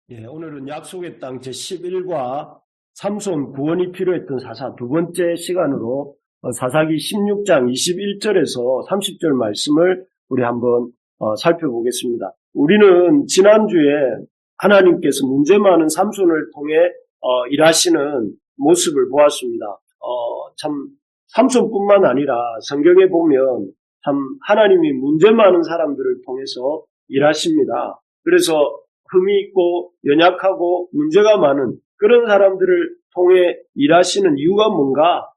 오늘은 약속의 땅 제11과 삼손 구원이 필요했던 사사 두 번째 시간으로 사사기 16장 21절에서 30절 말씀을 우리 한번 살펴보겠습니다. 우리는 지난주에 하나님께서 문제 많은 삼손을 통해 일하시는 모습을 보았습니다. 참 삼손뿐만 아니라 성경에 보면 참 하나님이 문제 많은 사람들을 통해서 일하십니다. 그래서 흠이 있고 연약하고 문제가 많은 그런 사람들을 통해 일하시는 이유가 뭔가,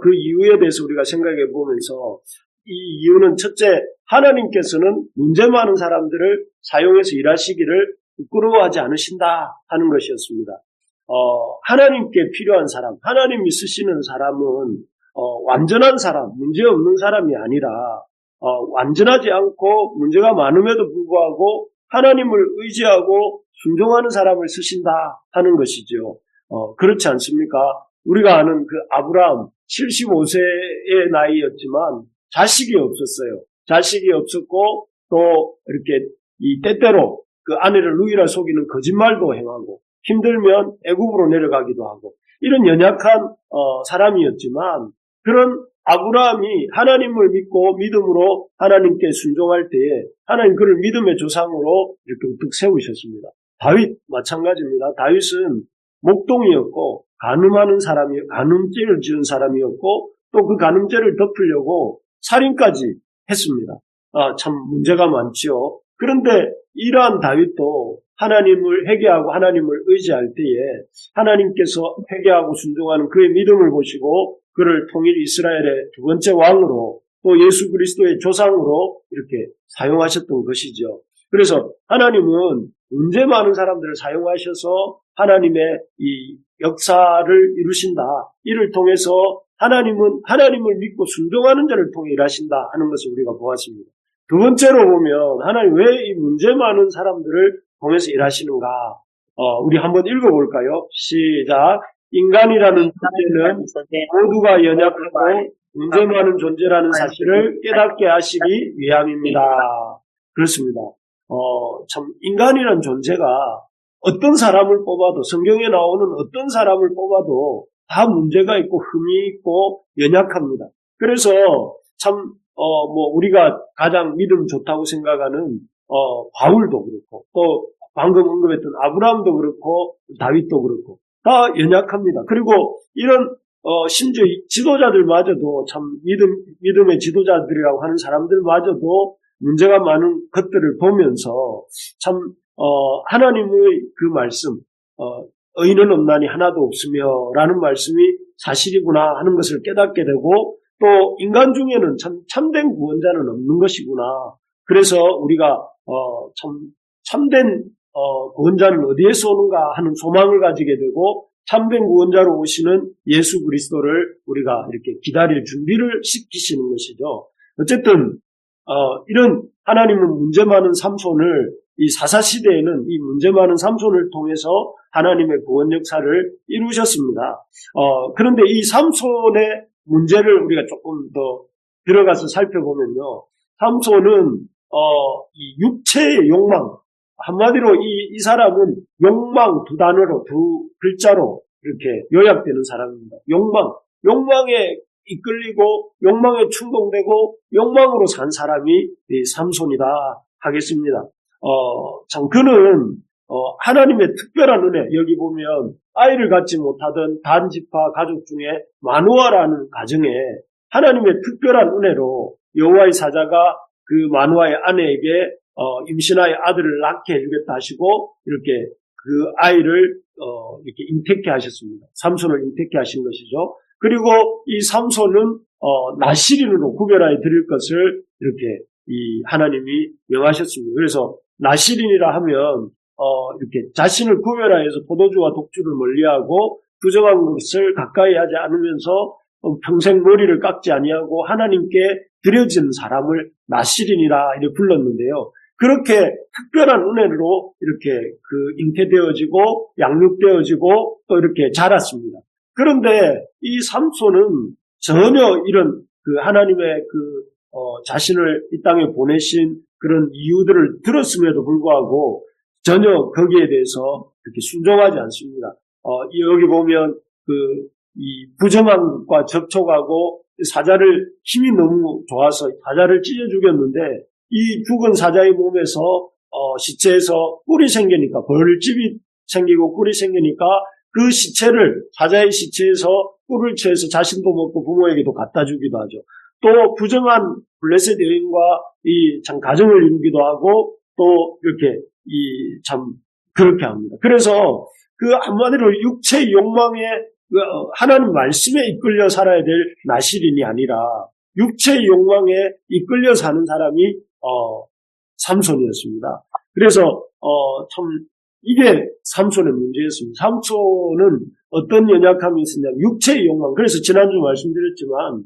그 이유에 대해서 우리가 생각해 보면서 이 이유는 첫째, 하나님께서는 문제 많은 사람들을 사용해서 일하시기를 부끄러워하지 않으신다 하는 것이었습니다. 하나님께 필요한 사람, 하나님이 쓰시는 사람은 완전한 사람, 문제 없는 사람이 아니라 완전하지 않고 문제가 많음에도 불구하고 하나님을 의지하고 순종하는 사람을 쓰신다 하는 것이죠. 그렇지 않습니까? 우리가 아는 그 아브라함 75세의 나이였지만 자식이 없었어요. 자식이 없었고 또 이렇게 이 때때로 그 아내를 누이라 속이는 거짓말도 행하고 힘들면 애굽으로 내려가기도 하고 이런 연약한 사람이었지만 그런 아브라함이 하나님을 믿고 믿음으로 하나님께 순종할 때에 하나님 그를 믿음의 조상으로 이렇게 우뚝 세우셨습니다. 다윗 마찬가지입니다. 다윗은 목동이었고 간음하는 간음죄를 지은 사람이었고 또 그 간음죄를 덮으려고 살인까지 했습니다. 참 문제가 많지요. 그런데 이러한 다윗도 하나님을 회개하고 하나님을 의지할 때에 하나님께서 회개하고 순종하는 그의 믿음을 보시고 그를 통일 이스라엘의 두 번째 왕으로 또 예수 그리스도의 조상으로 이렇게 사용하셨던 것이죠. 그래서 하나님은 문제 많은 사람들을 사용하셔서 하나님의 이 역사를 이루신다. 이를 통해서 하나님은 하나님을 믿고 순종하는 자를 통해 일하신다 하는 것을 우리가 보았습니다. 두 번째로 보면 하나님 왜 이 문제 많은 사람들을 통해서 일하시는가? 우리 한번 읽어볼까요? 시작. 인간이라는 존재는 모두가 연약하고 문제 많은 존재라는 사실을 깨닫게 하시기 위함입니다. 그렇습니다. 참 인간이라는 존재가 어떤 사람을 뽑아도 성경에 나오는 어떤 사람을 뽑아도 다 문제가 있고 흠이 있고 연약합니다. 그래서 참 우리가 가장 믿음 좋다고 생각하는 바울도 그렇고 또 방금 언급했던 아브라함도 그렇고 다윗도 그렇고 다 연약합니다. 그리고 이런 심지어 지도자들마저도 참 믿음의 지도자들이라고 하는 사람들마저도 문제가 많은 것들을 보면서 참 하나님의 그 말씀 의인은 없나니 하나도 없으며 라는 말씀이 사실이구나 하는 것을 깨닫게 되고 또 인간 중에는 참된 구원자는 없는 것이구나. 그래서 우리가 참된 구원자는 어디에서 오는가 하는 소망을 가지게 되고 참된 구원자로 오시는 예수 그리스도를 우리가 이렇게 기다릴 준비를 시키시는 것이죠. 어쨌든 이런 하나님은 문제 많은 삼손을 이 사사시대에는 이 문제 많은 삼손을 통해서 하나님의 구원 역사를 이루셨습니다. 그런데 이 삼손의 문제를 우리가 조금 더 들어가서 살펴보면요. 삼손은 이 육체의 욕망, 한마디로 이 사람은 욕망 두 단어로 두 글자로 이렇게 요약되는 사람입니다. 욕망에 이끌리고 욕망에 충동되고 욕망으로 산 사람이 이 삼손이다 하겠습니다. 참 그는 하나님의 특별한 은혜, 여기 보면 아이를 갖지 못하던 단지파 가족 중에 마누아라는 가정에 하나님의 특별한 은혜로 여호와의 사자가 그 마누아의 아내에게 임신하여 아들을 낳게 해주겠다 하시고 이렇게 그 아이를 이렇게 잉태케 하셨습니다. 삼손을 잉태케 하신 것이죠. 그리고 이 삼손은 나실인으로 구별하여 드릴 것을 이렇게 이 하나님이 명하셨습니다. 그래서 나실인이라 하면 이렇게 자신을 구별하여서 포도주와 독주를 멀리하고 부정한 것을 가까이 하지 않으면서 평생 머리를 깎지 아니하고 하나님께 드려진 사람을 나실인이라 이렇게 불렀는데요. 그렇게 특별한 은혜로 이렇게 그 잉태되어지고 양육되어지고 또 이렇게 자랐습니다. 그런데 이 삼손은 전혀 이런 그 하나님의 자신을 이 땅에 보내신 그런 이유들을 들었음에도 불구하고 전혀 거기에 대해서 그렇게 순종하지 않습니다. 여기 보면 이 부정함과 접촉하고 사자를 힘이 너무 좋아서 사자를 찢어 죽였는데 이 죽은 사자의 몸에서 시체에서 꿀이 생기니까 벌집이 생기고 꿀이 생기니까 그 시체를 사자의 시체에서 꿀을 취해서 자신도 먹고 부모에게도 갖다 주기도 하죠. 또 부정한 블레셋 여인과 이 참 가정을 이루기도 하고 또 이렇게 참 그렇게 합니다. 그래서 그 한마디로 육체의 욕망에 하나님 말씀에 이끌려 살아야 될 나실인이 아니라 육체의 욕망에 이끌려 사는 사람이 삼손이었습니다. 그래서 참 이게 삼손의 문제였습니다. 삼손은 어떤 연약함이 있었냐면 육체의 욕망. 그래서 지난주 말씀드렸지만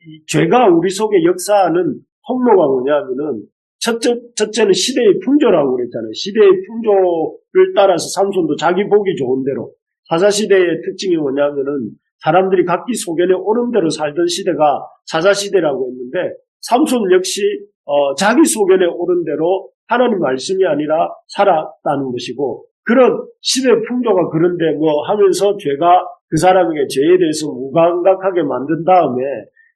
이 죄가 우리 속에 역사하는 통로가 뭐냐면은 첫째는 시대의 풍조라고 그랬잖아요. 시대의 풍조를 따라서 삼손도 자기 보기 좋은 대로 사사시대의 특징이 뭐냐면은 사람들이 각기 소견에 오른 대로 살던 시대가 사사시대라고 했는데 삼손 역시 자기 소견에 오른 대로 하나님 말씀이 아니라 살았다는 것이고 그런 시대 풍조가 그런데 뭐 하면서 죄가 그 사람에게 죄에 대해서 무감각하게 만든 다음에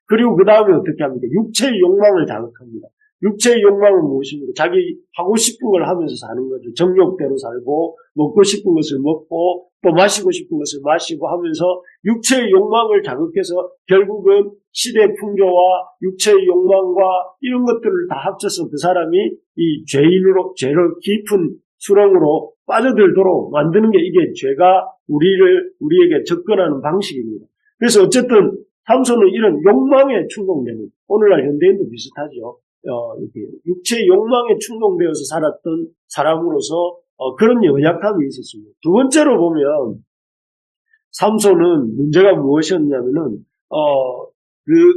그리고 그 다음에 어떻게 합니까? 육체의 욕망을 자극합니다. 육체의 욕망은 무엇입니까? 자기 하고 싶은 걸 하면서 사는 거죠. 정욕대로 살고 먹고 싶은 것을 먹고 또 마시고 싶은 것을 마시고 하면서 육체의 욕망을 자극해서 결국은 시대 풍조와 육체의 욕망과 이런 것들을 다 합쳐서 그 사람이 이 죄로 깊은 수렁으로 빠져들도록 만드는 게 이게 죄가 우리에게 접근하는 방식입니다. 그래서 어쨌든 삼손은 이런 욕망에 충동되는 오늘날 현대인도 비슷하죠. 이렇게 육체의 욕망에 충동되어서 살았던 사람으로서 그런 연약함이 있었습니다. 두 번째로 보면 삼손은 문제가 무엇이었냐면은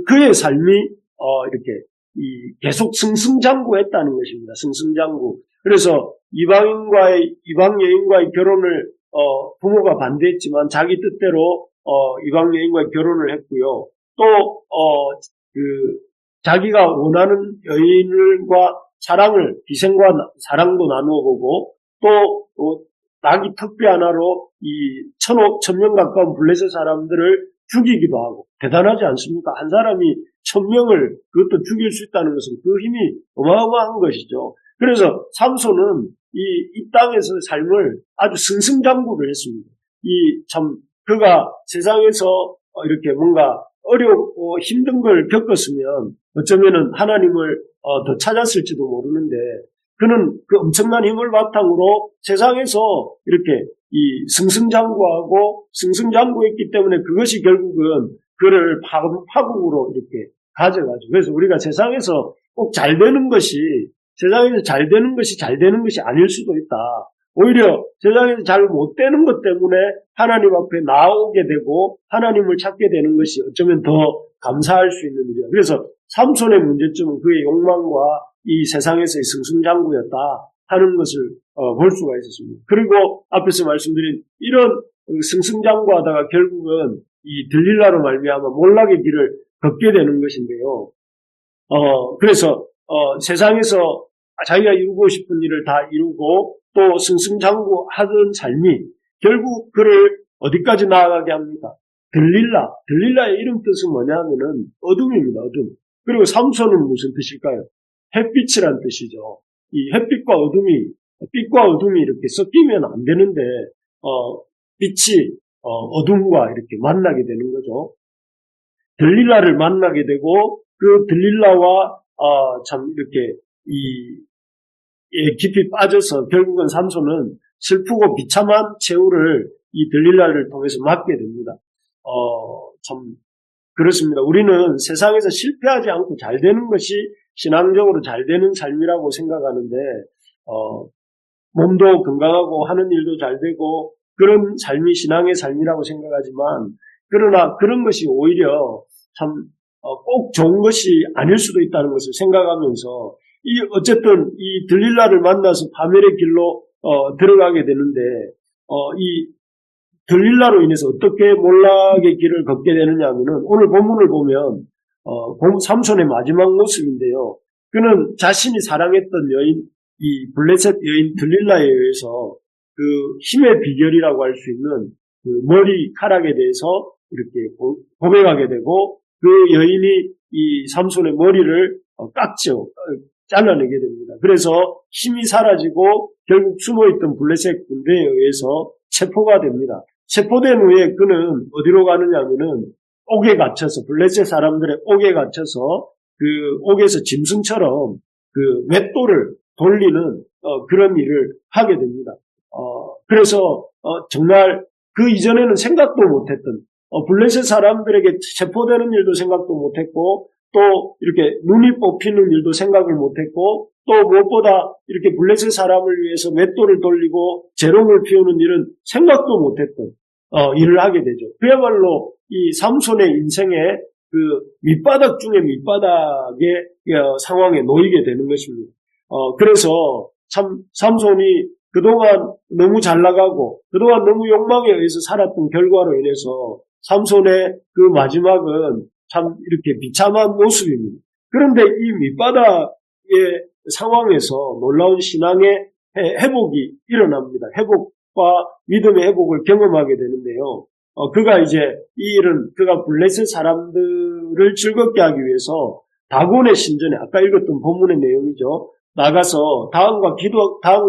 그의 삶이 이렇게 계속 승승장구했다는 것입니다. 승승장구. 그래서 이방 여인과의 결혼을 부모가 반대했지만 자기 뜻대로 이방 여인과의 결혼을 했고요. 또 자기가 원하는 여인과 희생과 사랑도 나누어 보고 또 나귀 턱뼈 하나로 이 1,000명 가까운 블레셋 사람들을 죽이기도 하고 대단하지 않습니까? 한 사람이 1,000명을 그것도 죽일 수 있다는 것은 그 힘이 어마어마한 것이죠. 그래서 삼손은 이 땅에서의 삶을 아주 승승장구를 했습니다. 그가 세상에서 이렇게 뭔가 어렵고 힘든 걸 겪었으면 어쩌면은 하나님을 더 찾았을지도 모르는데 그는 그 엄청난 힘을 바탕으로 세상에서 이렇게 승승장구했기 때문에 그것이 결국은 그를 파국으로 이렇게 가져가죠. 그래서 우리가 세상에서 꼭 잘 되는 것이 잘 되는 것이 아닐 수도 있다. 오히려 세상에서 잘 못 되는 것 때문에 하나님 앞에 나오게 되고 하나님을 찾게 되는 것이 어쩌면 더 감사할 수 있는 일이야. 그래서 삼손의 문제점은 그의 욕망과 이 세상에서의 승승장구였다 하는 것을 볼 수가 있었습니다. 그리고 앞에서 말씀드린 이런 승승장구하다가 결국은 이 들릴라로 말미암아 몰락의 길을 걷게 되는 것인데요. 그래서 세상에서 자기가 이루고 싶은 일을 다 이루고 또 승승장구하던 삶이 결국 그를 어디까지 나아가게 합니까? 들릴라의 이름 뜻은 뭐냐면은 어둠입니다. 어둠. 그리고 삼손은 무슨 뜻일까요? 햇빛이란 뜻이죠. 이 빛과 어둠이 이렇게 섞이면 안 되는데 빛이 어둠과 이렇게 만나게 되는 거죠. 들릴라를 만나게 되고 그 들릴라와 참 이렇게 깊이 빠져서 결국은 삼손은 슬프고 비참한 최후를 이 들릴라를 통해서 맞게 됩니다. 참 그렇습니다. 우리는 세상에서 실패하지 않고 잘 되는 것이 신앙적으로 잘 되는 삶이라고 생각하는데 몸도 건강하고 하는 일도 잘 되고 그런 삶이 신앙의 삶이라고 생각하지만 그러나 그런 것이 오히려 참 꼭 좋은 것이 아닐 수도 있다는 것을 생각하면서 어쨌든 이 들릴라를 만나서 바멜의 길로 들어가게 되는데 이 들릴라로 인해서 어떻게 몰락의 길을 걷게 되느냐 하면은 오늘 본문을 보면 삼손의 마지막 모습인데요. 그는 자신이 사랑했던 여인 이 블레셋 여인 들릴라에 의해서 그 힘의 비결이라고 할 수 있는 그 머리카락에 대해서 이렇게 고백하게 되고 그 여인이 이 삼손의 머리를 깎죠. 잘라내게 됩니다. 그래서 힘이 사라지고 결국 숨어있던 블레셋 군대에 의해서 체포가 됩니다. 체포된 후에 그는 어디로 가느냐 하면은 옥에 갇혀서 블레셋 사람들의 옥에 갇혀서 그 옥에서 짐승처럼 그 맷돌을 돌리는 그런 일을 하게 됩니다. 그래서 정말 그 이전에는 생각도 못했던 블레셋 사람들에게 체포되는 일도 생각도 못했고 또 이렇게 눈이 뽑히는 일도 생각을 못했고 또 무엇보다 이렇게 블레셋 사람을 위해서 맷돌을 돌리고 재롱을 피우는 일은 생각도 못했던 일을 하게 되죠. 그야말로 이 삼손의 인생의 그 밑바닥 중에 밑바닥의 상황에 놓이게 되는 것입니다. 그래서 참 삼손이 그동안 너무 잘 나가고 그동안 너무 욕망에 의해서 살았던 결과로 인해서 삼손의 그 마지막은 참 이렇게 비참한 모습입니다. 그런데 이 밑바닥의 상황에서 놀라운 신앙의 회복이 일어납니다. 회복과 믿음의 회복을 경험하게 되는데요. 그가 이제 이 일은 그가 블레셋 사람들을 즐겁게 하기 위해서 다곤의 신전에 아까 읽었던 본문의 내용이죠. 나가서 다음과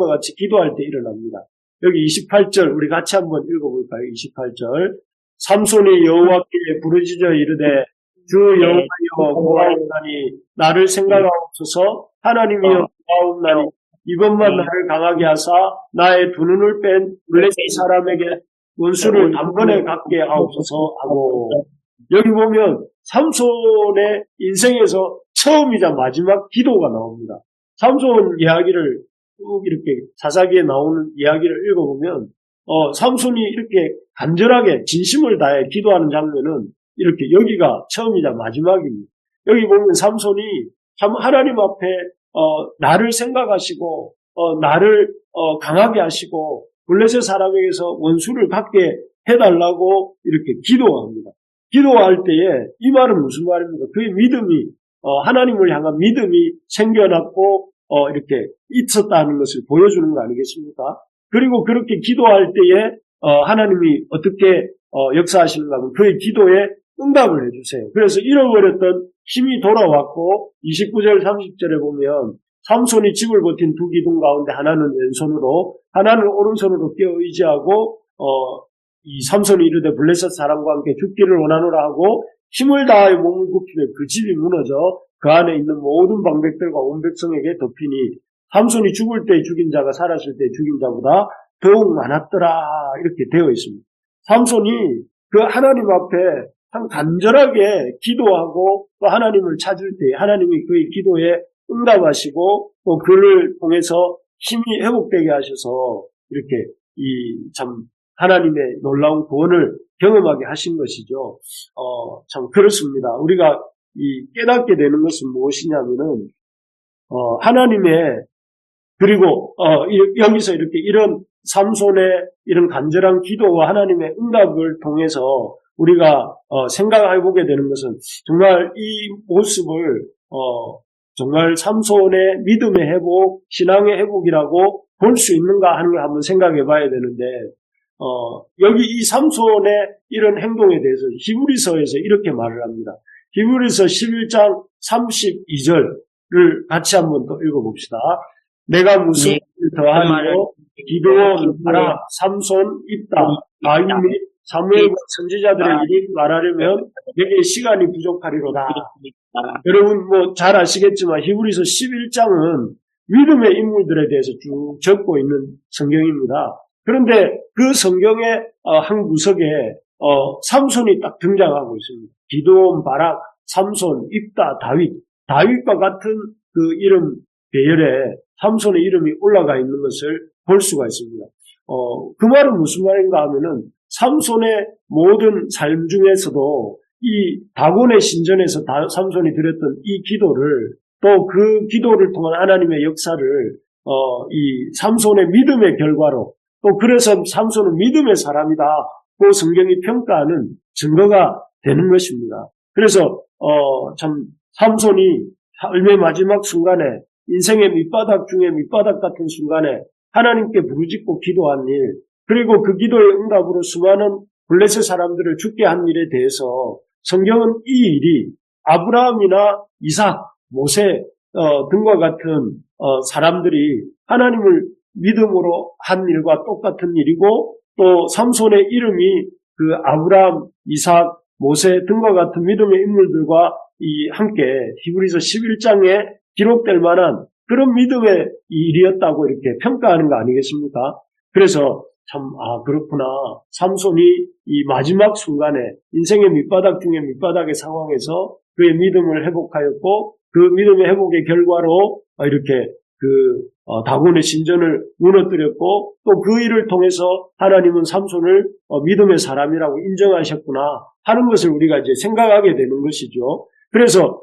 같이 기도할 때 일어납니다. 여기 28절 우리 같이 한번 읽어볼까요? 28절 삼손이 여호와께 부르짖어 이르되 주 여호와여 고하옵나니 나를 생각하옵소서. 하나님이여 고하옵나니 이번만 나를 강하게 하사 나의 두 눈을 뺀 블레셋 사람에게 원수를 단번에 갖게 하옵소서 하고, 여기 보면 삼손의 인생에서 처음이자 마지막 기도가 나옵니다. 삼손 이야기를 쭉 이렇게 사사기에 나오는 이야기를 읽어보면 삼손이 이렇게 간절하게 진심을 다해 기도하는 장면은 이렇게 여기가 처음이자 마지막입니다. 여기 보면 삼손이 참 하나님 앞에 나를 생각하시고 나를 강하게 하시고 블레셋 사람에게서 원수를 갖게 해달라고 이렇게 기도합니다. 기도할 때에 이 말은 무슨 말입니까? 그의 믿음이 하나님을 향한 믿음이 생겨났고 이렇게 있었다는 것을 보여주는 거 아니겠습니까? 그리고 그렇게 기도할 때에 하나님이 어떻게 역사하시는가 하면 그의 기도에 응답을 해주세요. 그래서 잃어버렸던 힘이 돌아왔고 29절 30절에 보면 삼손이 집을 버틴 두 기둥 가운데 하나는 왼손으로 하나는 오른손으로 끼어 의지하고 이 삼손이 이르되 블레셋 사람과 함께 죽기를 원하노라 하고 힘을 다하여 몸을 굽히며 그 집이 무너져 그 안에 있는 모든 방백들과 온 백성에게 덮이니 삼손이 죽을 때 죽인 자가 살았을 때 죽인 자보다 더욱 많았더라 이렇게 되어 있습니다. 삼손이 그 하나님 앞에 참 간절하게 기도하고 또 하나님을 찾을 때 하나님이 그의 기도에 응답하시고 또 그를 통해서 힘이 회복되게 하셔서 이렇게 이 참 하나님의 놀라운 구원을 경험하게 하신 것이죠. 참 그렇습니다. 우리가 이 깨닫게 되는 것은 무엇이냐면은 하나님의 그리고 여기서 이렇게 이런 삼손의 이런 간절한 기도와 하나님의 응답을 통해서 우리가 생각해 보게 되는 것은 정말 이 모습을 정말 삼손의 믿음의 회복, 신앙의 회복이라고 볼 수 있는가 하는 걸 한번 생각해 봐야 되는데 여기 이 삼손의 이런 행동에 대해서 히브리서에서 이렇게 말을 합니다. 히브리서 11장 32절을 같이 한번 또 읽어봅시다. 내가 무슨 일을 더하여 기드온, 바락, 삼손, 입다, 다윗 및 사무엘과 선지자들의 일이 말하려면 내게 시간이 부족하리로다. 여러분 뭐 잘 아시겠지만 히브리서 11장은 믿음의 인물들에 대해서 쭉 적고 있는 성경입니다. 그런데 그 성경의 한 구석에 삼손이 딱 등장하고 있습니다. 기드온, 바락, 삼손, 입다, 다윗과 같은 그 이름 배열에 삼손의 이름이 올라가 있는 것을 볼 수가 있습니다. 그 말은 무슨 말인가 하면은 삼손의 모든 삶 중에서도 이 다곤의 신전에서 삼손이 드렸던 이 기도를 또 그 기도를 통한 하나님의 역사를 이 삼손의 믿음의 결과로 또 그래서 삼손은 믿음의 사람이다. 그 성경이 평가하는 증거가 되는 것입니다. 그래서 참 삼손이 삶의 마지막 순간에 인생의 밑바닥 중에 밑바닥 같은 순간에 하나님께 부르짖고 기도한 일, 그리고 그 기도의 응답으로 수많은 블레셋 사람들을 죽게 한 일에 대해서 성경은 이 일이 아브라함이나 이삭, 모세 등과 같은 사람들이 하나님을 믿음으로 한 일과 똑같은 일이고, 또 삼손의 이름이 그 아브라함, 이삭, 모세 등과 같은 믿음의 인물들과 함께 히브리서 11장에 기록될 만한 그런 믿음의 일이었다고 이렇게 평가하는 거 아니겠습니까? 그래서 참, 그렇구나. 삼손이 이 마지막 순간에 인생의 밑바닥 중에 밑바닥의 상황에서 그의 믿음을 회복하였고, 그 믿음의 회복의 결과로 이렇게 다곤의 신전을 무너뜨렸고, 또 그 일을 통해서 하나님은 삼손을 믿음의 사람이라고 인정하셨구나 하는 것을 우리가 이제 생각하게 되는 것이죠. 그래서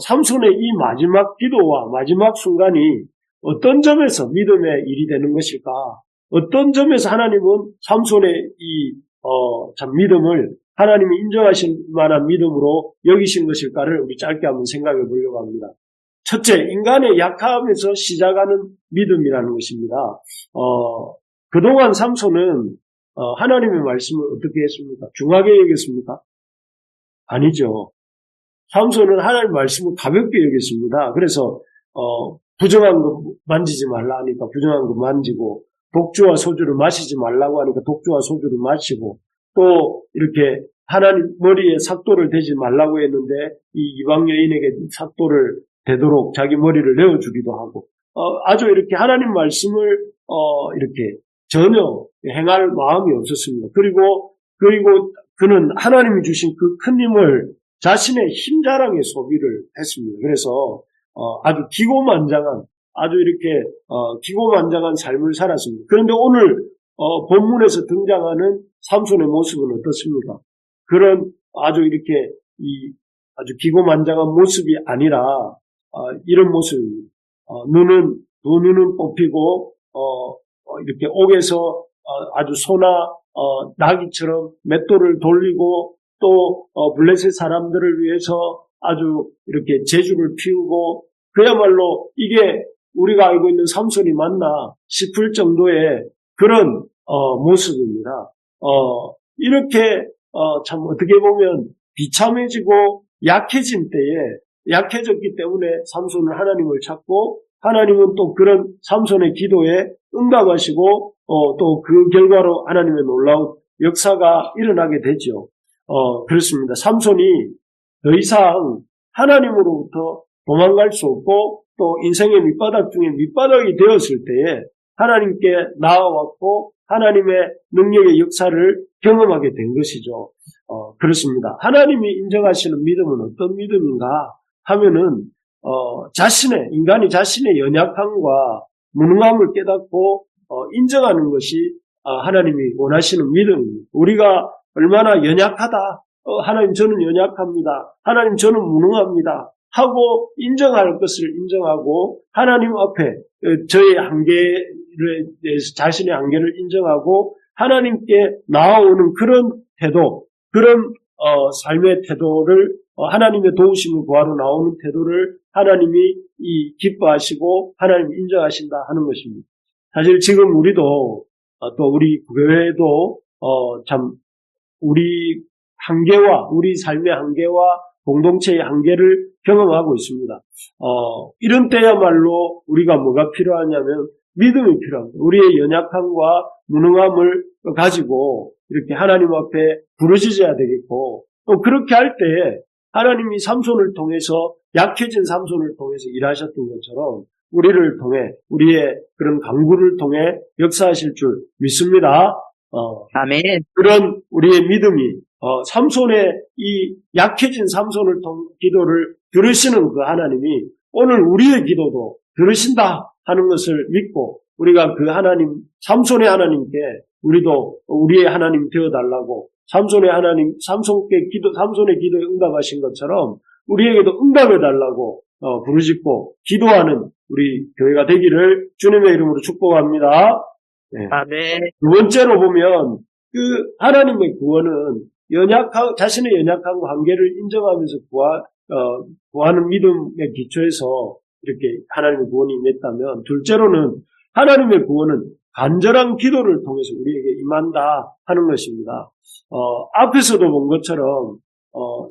삼손의 이 마지막 기도와 마지막 순간이 어떤 점에서 믿음의 일이 되는 것일까? 어떤 점에서 하나님은 삼손의 참 믿음을 하나님이 인정하실 만한 믿음으로 여기신 것일까를 우리 짧게 한번 생각해 보려고 합니다. 첫째, 인간의 약함에서 시작하는 믿음이라는 것입니다. 그동안 삼손은 하나님의 말씀을 어떻게 했습니까? 중하게 여겼습니까? 아니죠. 삼손은 하나님의 말씀을 가볍게 여겼습니다. 그래서 부정한 거 만지지 말라 하니까 부정한 거 만지고, 독주와 소주를 마시지 말라고 하니까 독주와 소주를 마시고, 또 이렇게 하나님 머리에 삭도를 대지 말라고 했는데 이 이방 여인에게 삭도를 되도록 자기 머리를 내어주기도 하고, 아주 이렇게 하나님 말씀을 이렇게 전혀 행할 마음이 없었습니다. 그리고 그는 하나님이 주신 그 큰 힘을 자신의 힘 자랑에 소비를 했습니다. 그래서 아주 기고만장한, 아주 이렇게 기고만장한 삶을 살았습니다. 그런데 오늘 본문에서 등장하는 삼손의 모습은 어떻습니까? 그런 아주 이렇게 아주 기고만장한 모습이 아니라 이런 모습입니다. 두 눈은 뽑히고 이렇게 옥에서 아주 소나 나귀처럼 맷돌을 돌리고, 또 블레셋 사람들을 위해서 아주 이렇게 제주를 피우고, 그야말로 이게 우리가 알고 있는 삼손이 맞나 싶을 정도의 그런 모습입니다. 이렇게 참 어떻게 보면 비참해지고 약해진 때에, 약해졌기 때문에 삼손은 하나님을 찾고, 하나님은 또 그런 삼손의 기도에 응답하시고 또 그 결과로 하나님의 놀라운 역사가 일어나게 되죠. 그렇습니다. 삼손이 더 이상 하나님으로부터 도망갈 수 없고, 또 인생의 밑바닥 중에 밑바닥이 되었을 때에 하나님께 나아왔고 하나님의 능력의 역사를 경험하게 된 것이죠. 그렇습니다. 하나님이 인정하시는 믿음은 어떤 믿음인가 하면은 인간이 자신의 연약함과 무능함을 깨닫고 인정하는 것이 하나님이 원하시는 믿음입니다. 우리가 얼마나 연약하다, 하나님 저는 연약합니다, 하나님 저는 무능합니다 하고 인정할 것을 인정하고, 하나님 앞에 저의 한계에 대해서 자신의 한계를 인정하고 하나님께 나아오는 그런 태도, 그런 삶의 태도를, 하나님의 도우심을 구하러 나오는 태도를 하나님이 기뻐하시고 하나님이 인정하신다 하는 것입니다. 사실 지금 우리도 또 우리 교회도 참 우리 한계와 우리 삶의 한계와 공동체의 한계를 경험하고 있습니다. 이런 때야말로 우리가 뭐가 필요하냐면 믿음이 필요합니다. 우리의 연약함과 무능함을 가지고 이렇게 하나님 앞에 부르짖어야 되겠고, 또 그렇게 할 때 하나님이 삼손을 통해서, 약해진 삼손을 통해서 일하셨던 것처럼 우리를 통해, 우리의 그런 강구를 통해 역사하실 줄 믿습니다. 아멘. 그런 우리의 믿음이 삼손의 이 약해진 삼손을 기도를 들으시는 그 하나님이 오늘 우리의 기도도 들으신다 하는 것을 믿고, 우리가 그 하나님, 삼손의 하나님께 우리도 우리의 하나님 되어달라고, 삼손의 기도에 응답하신 것처럼 우리에게도 응답해달라고 부르짖고 기도하는 우리 교회가 되기를 주님의 이름으로 축복합니다. 네. 아멘. 두 번째로 보면 그 하나님의 구원은 자신의 연약함과 한계를 인정하면서 구하는 믿음의 기초에서 이렇게 하나님의 구원이 맺다면, 둘째로는 하나님의 구원은 간절한 기도를 통해서 우리에게 임한다 하는 것입니다. 앞에서도 본 것처럼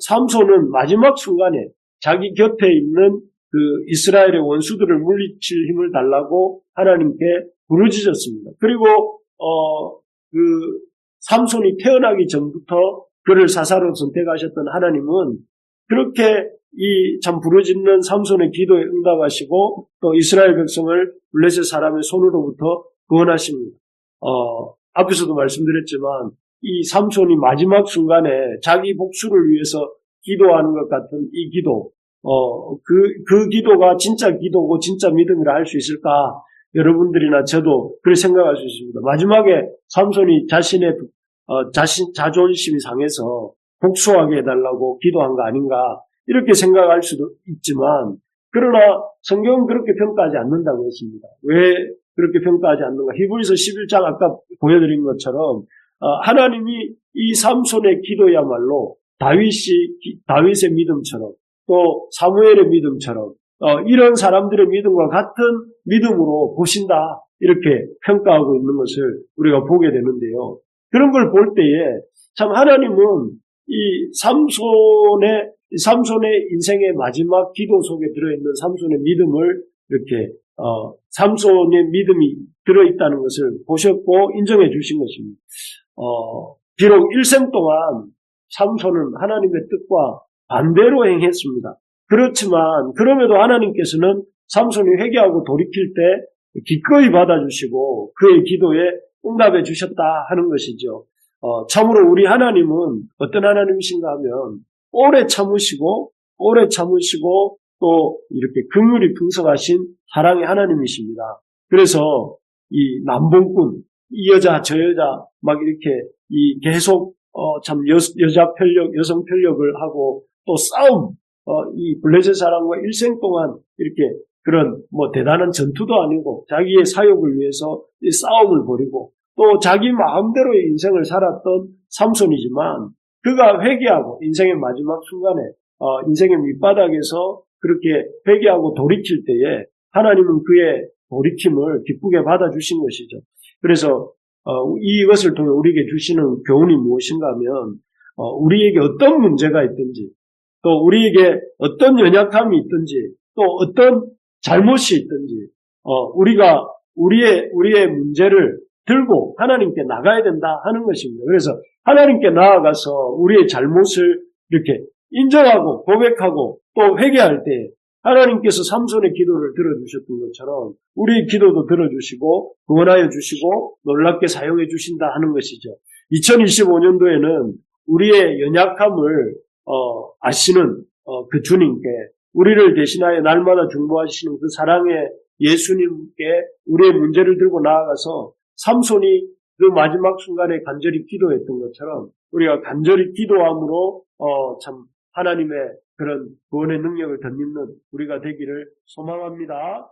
삼손은 마지막 순간에 자기 곁에 있는 그 이스라엘의 원수들을 물리칠 힘을 달라고 하나님께 부르짖었습니다. 그리고 그 삼손이 태어나기 전부터 그를 사사로 선택하셨던 하나님은 그렇게 이 참 부르짖는 삼손의 기도에 응답하시고 또 이스라엘 백성을 블레셋 사람의 손으로부터 구원하십니다. 앞에서도 말씀드렸지만 이 삼손이 마지막 순간에 자기 복수를 위해서 기도하는 것 같은 이 기도, 그 기도가 진짜 기도고 진짜 믿음이라 할 수 있을까? 여러분들이나 저도 그렇게 생각할 수 있습니다. 마지막에 삼손이 자신의 자존심이 상해서 복수하게 해달라고 기도한 거 아닌가? 이렇게 생각할 수도 있지만, 그러나 성경은 그렇게 평가하지 않는다고 했습니다. 왜 그렇게 평가하지 않는가? 히브리서 11장 아까 보여드린 것처럼 하나님이 이 삼손의 기도야말로 다윗의 믿음처럼 또 사무엘의 믿음처럼 이런 사람들의 믿음과 같은 믿음으로 보신다. 이렇게 평가하고 있는 것을 우리가 보게 되는데요. 그런 걸 볼 때에 참 하나님은 이 삼손의 인생의 마지막 기도 속에 들어있는 삼손의 믿음을 이렇게 삼손의 믿음이 들어있다는 것을 보셨고 인정해 주신 것입니다. 비록 일생 동안 삼손은 하나님의 뜻과 반대로 행했습니다. 그렇지만 그럼에도 하나님께서는 삼손이 회개하고 돌이킬 때 기꺼이 받아주시고 그의 기도에 응답해 주셨다 하는 것이죠. 참으로 우리 하나님은 어떤 하나님이신가 하면 오래 참으시고 또 이렇게 긍휼이 풍성하신 사랑의 하나님이십니다. 그래서 이 남봉꾼, 이 여자 저 여자 막 이렇게 계속 참 여성 편력을 하고 또 싸움, 이 블레셋 사람과 일생 동안 이렇게 그런 대단한 전투도 아니고 자기의 사욕을 위해서 이 싸움을 벌이고 또 자기 마음대로의 인생을 살았던 삼손이지만 그가 회개하고 인생의 마지막 순간에 인생의 밑바닥에서 그렇게 회개하고 돌이킬 때에 하나님은 그의 돌이킴을 기쁘게 받아주신 것이죠. 그래서 이것을 통해 우리에게 주시는 교훈이 무엇인가 하면 우리에게 어떤 문제가 있든지 또 우리에게 어떤 연약함이 있든지 또 어떤 잘못이 있든지 우리가 우리의 문제를 들고 하나님께 나가야 된다 하는 것입니다. 그래서 하나님께 나아가서 우리의 잘못을 이렇게 인정하고 고백하고 또 회개할 때 하나님께서 삼손의 기도를 들어주셨던 것처럼 우리의 기도도 들어주시고 구원하여 주시고 놀랍게 사용해 주신다 하는 것이죠. 2025년도에는 우리의 연약함을 아시는 그 주님께 우리를 대신하여 날마다 중보하시는 그 사랑의 예수님께 우리의 문제를 들고 나아가서 삼손이 그 마지막 순간에 간절히 기도했던 것처럼 우리가 간절히 기도함으로 참 하나님의 그런 구원의 능력을 덧입는 우리가 되기를 소망합니다.